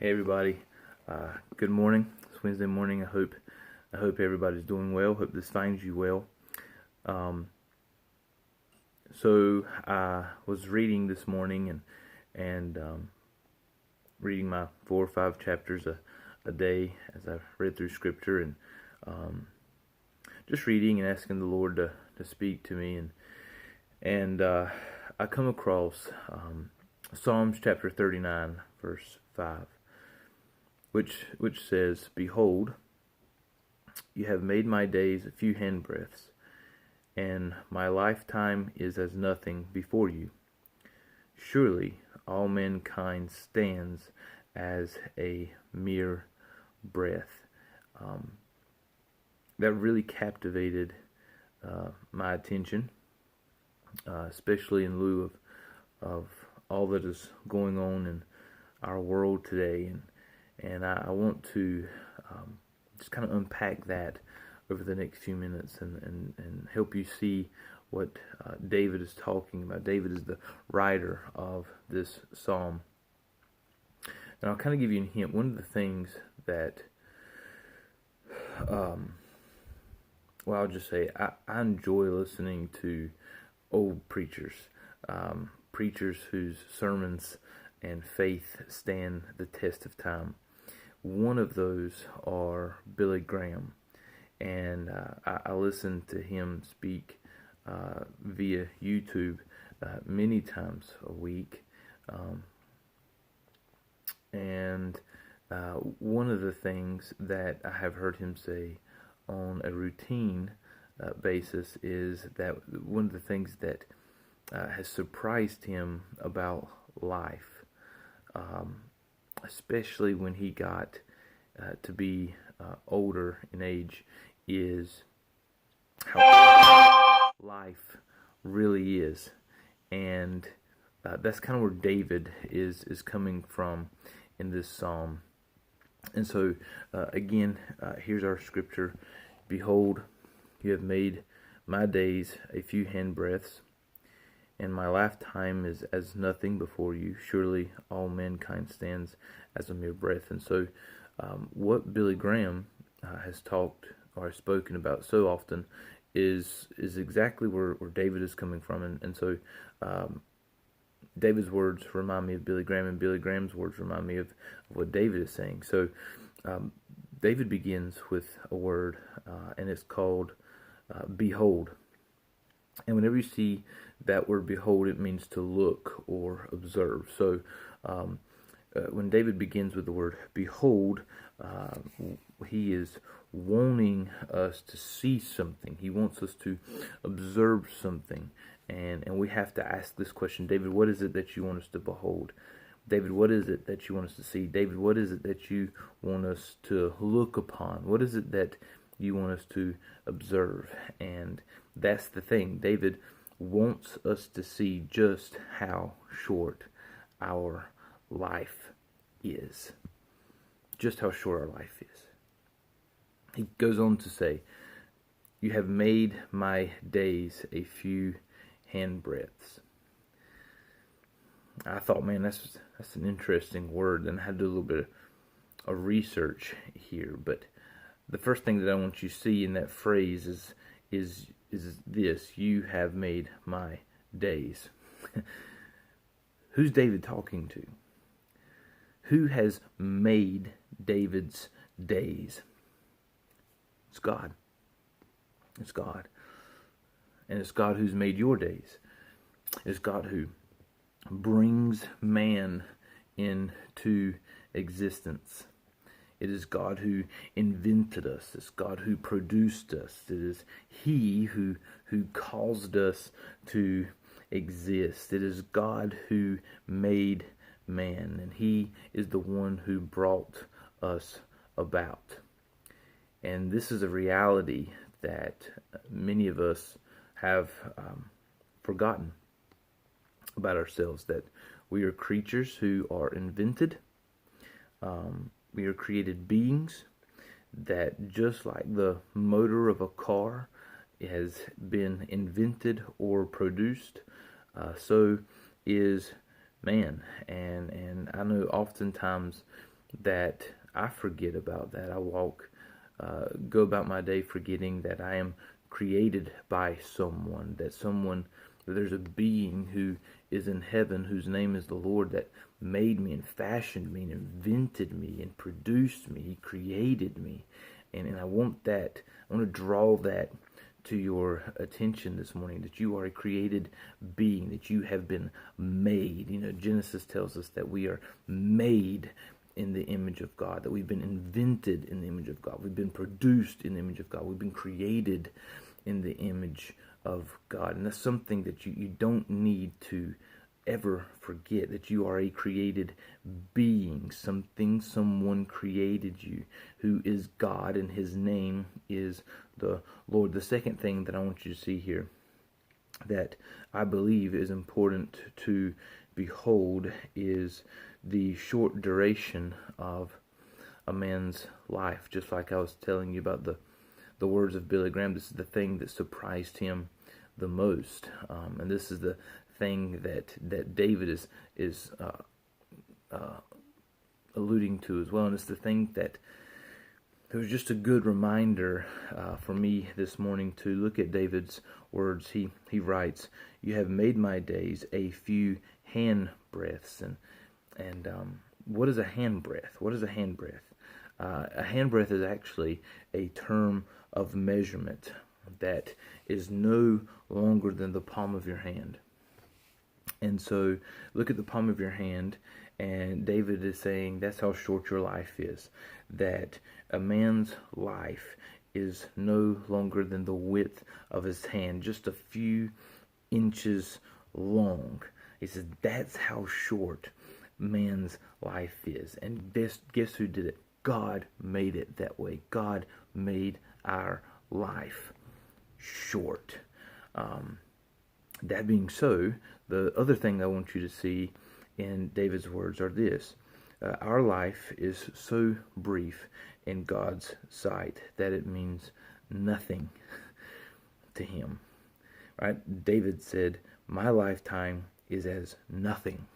Hey everybody, good morning. It's Wednesday morning. I hope everybody's doing well. Hope this finds you well. So I was reading this morning and reading my 4 or 5 chapters a day as I read through Scripture and just reading and asking the Lord to speak to me and I come across Psalms chapter 39 verse 5. Which says, "Behold, you have made my days a few handbreadths, and my lifetime is as nothing before you. Surely all mankind stands as a mere breath." That really captivated my attention, especially in lieu of all that is going on in our world today, and I want to just kind of unpack that over the next few minutes and help you see what David is talking about. David is the writer of this psalm. And I'll kind of give you a hint. One of the things that, I'll just say I enjoy listening to old preachers, preachers whose sermons and faith stand the test of time. One of those are Billy Graham, and I listen to him speak via YouTube many times a week, and one of the things that I have heard him say on a routine basis is that one of the things that has surprised him about life, especially when he got to be older in age, is how life really is. And that's kind of where David is coming from in this psalm. And so, again, here's our scripture. "Behold, you have made my days a few handbreadths, and my lifetime is as nothing before you. Surely all mankind stands as a mere breath." And so what Billy Graham has talked or has spoken about so often is exactly where David is coming from. And so David's words remind me of Billy Graham, and Billy Graham's words remind me of what David is saying. So David begins with a word, and it's called behold. And whenever you see that word behold, it means to look or observe. So when David begins with the word behold, he is wanting us to see something. He wants us to observe something. And we have to ask this question: David, what is it that you want us to behold? David, what is it that you want us to see? David, what is it that you want us to look upon? What is it that you want us to observe? And that's the thing. David wants us to see just how short our life is. Just how short our life is. He goes on to say, "You have made my days a few handbreadths." I thought, man, that's an interesting word, and I had to do a little bit of research here. But the first thing that I want you to see in that phrase is this: you have made my days. Who's David talking to? Who has made David's days? It's God. It's God. And it's God who's made your days. It's God who brings man into existence. It is God who invented us. It's God who produced us. It is He who caused us to exist. It is God who made man, and He is the one who brought us about. And this is a reality that many of us have forgotten about ourselves, that we are creatures who are invented. We are created beings that, just like the motor of a car has been invented or produced, so is man. And I know oftentimes that I forget about that. I go about my day forgetting that I am created by someone, that there's a being who is in heaven, whose name is the Lord, that made me and fashioned me and invented me and produced me. He created me. And I want to draw that to your attention this morning, that you are a created being, that you have been made. Genesis tells us that we are made in the image of God, that we've been invented in the image of God, we've been produced in the image of God, we've been created in the image of God. And that's something that you don't need to ever forget, that you are a created being, someone created you, who is God, and his name is the Lord. The second thing that I want you to see here that I believe is important to behold is the short duration of a man's life. Just like I was telling you about the words of Billy Graham, this is the thing that surprised him the most, and this is the thing that David is alluding to as well, and it's the thing that it was just a good reminder for me this morning to look at David's words. He writes, "You have made my days a few hand breaths." And what is a hand breath? What is a hand breath? A hand breath is actually a term of measurement that is no longer than the palm of your hand. And so look at the palm of your hand, and David is saying that's how short your life is, that a man's life is no longer than the width of his hand, just a few inches long. He says that's how short man's life is. And guess who did it? God made it that way. God made our life short. That being so, the other thing I want you to see in David's words are this. Our life is so brief in God's sight that it means nothing to him. Right? David said, "My lifetime is as nothing."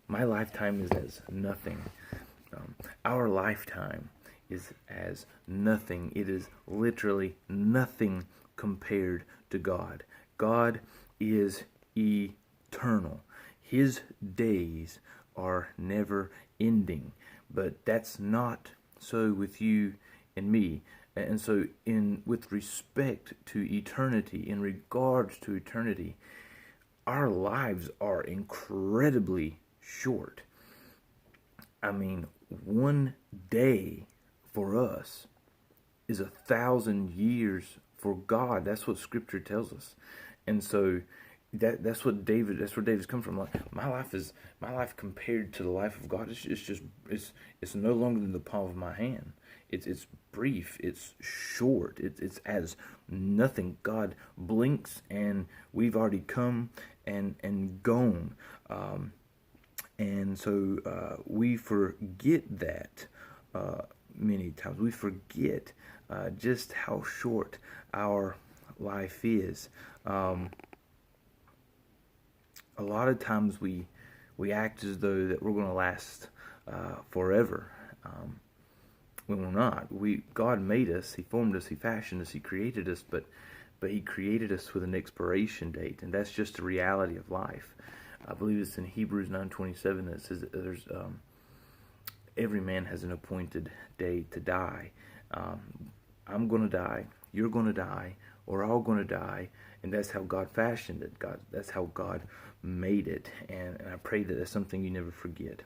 My lifetime is as nothing. Our lifetime is as nothing. It is literally nothing compared to God. God is eternal. His days are never ending. But that's not so with you and me. And so with respect to eternity, in regards to eternity, our lives are incredibly short. I mean, one day for us is 1,000 years for God. That's what Scripture tells us. And so that's where David's come from. Like, my life compared to the life of God. It's no longer than the palm of my hand. It's brief. It's short. It's as nothing. God blinks and we've already come and gone. And so we forget that many times. We forget just how short our life is. A lot of times we act as though that we're going to last forever. When we're not. God made us, He formed us, He fashioned us, He created us, but He created us with an expiration date, and that's just the reality of life. I believe it's in Hebrews 9:27 that says that there's every man has an appointed day to die. I'm going to die, you're going to die, we're all going to die, and that's how God fashioned it. That's how God made it, and I pray that that's something you never forget.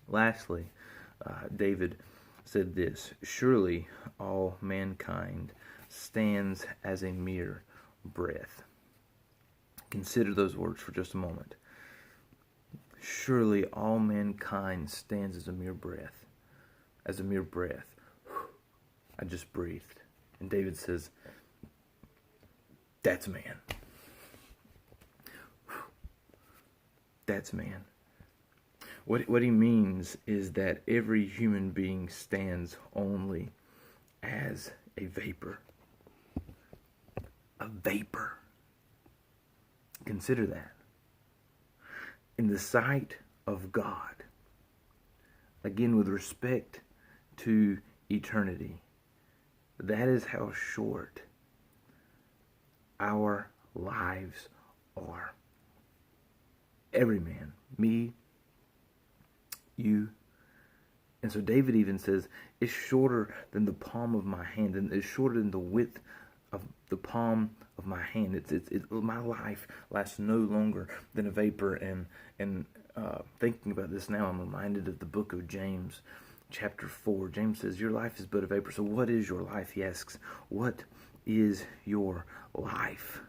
Lastly, David said this: "Surely all mankind stands as a mere breath." Consider those words for just a moment. Surely all mankind stands as a mere breath. As a mere breath. I just breathed. And David says, that's man. That's man. What he means is that every human being stands only as a vapor. A vapor. Consider that. In the sight of God, again, with respect to eternity. That is how short our lives are. Every man, me, you. And so David even says, it's shorter than the palm of my hand, and it's shorter than the width of the palm of my hand. My life lasts no longer than a vapor. And thinking about this now, I'm reminded of the book of James, chapter 4. James says, your life is but a vapor. So what is your life? He asks, what is your life?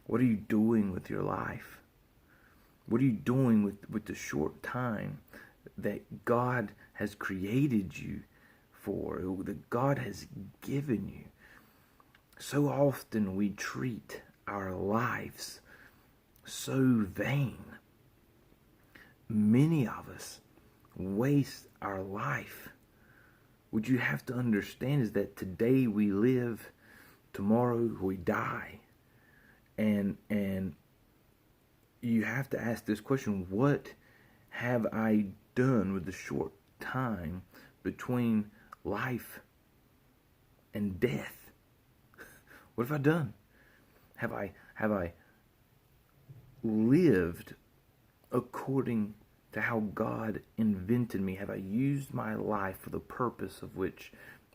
What are you doing with your life? What are you doing with the short time that God has created you for, that God has given you? So often we treat our lives so vain. Many of us waste our life. What you have to understand is that today we live, tomorrow we die. And you have to ask this question, what have I done with the short time between life and death? What have I done? Have I lived according to how God invented me? Have I used my life for the purpose of which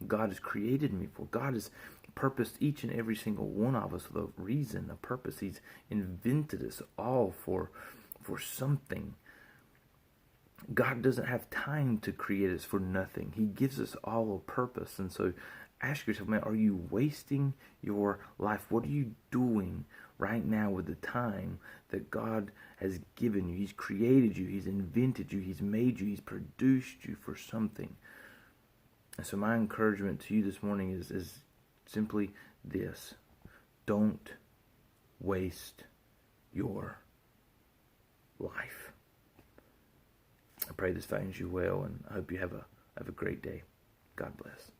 God has created me for? God has purposed each and every single one of us with a reason, a purpose. He's invented us all for something. God doesn't have time to create us for nothing. He gives us all a purpose. And so ask yourself, man, are you wasting your life? What are you doing right now with the time that God has given you? He's created you. He's invented you. He's made you. He's produced you for something. And so my encouragement to you this morning is simply this. Don't waste your life. I pray this finds you well, and I hope you have a great day. God bless.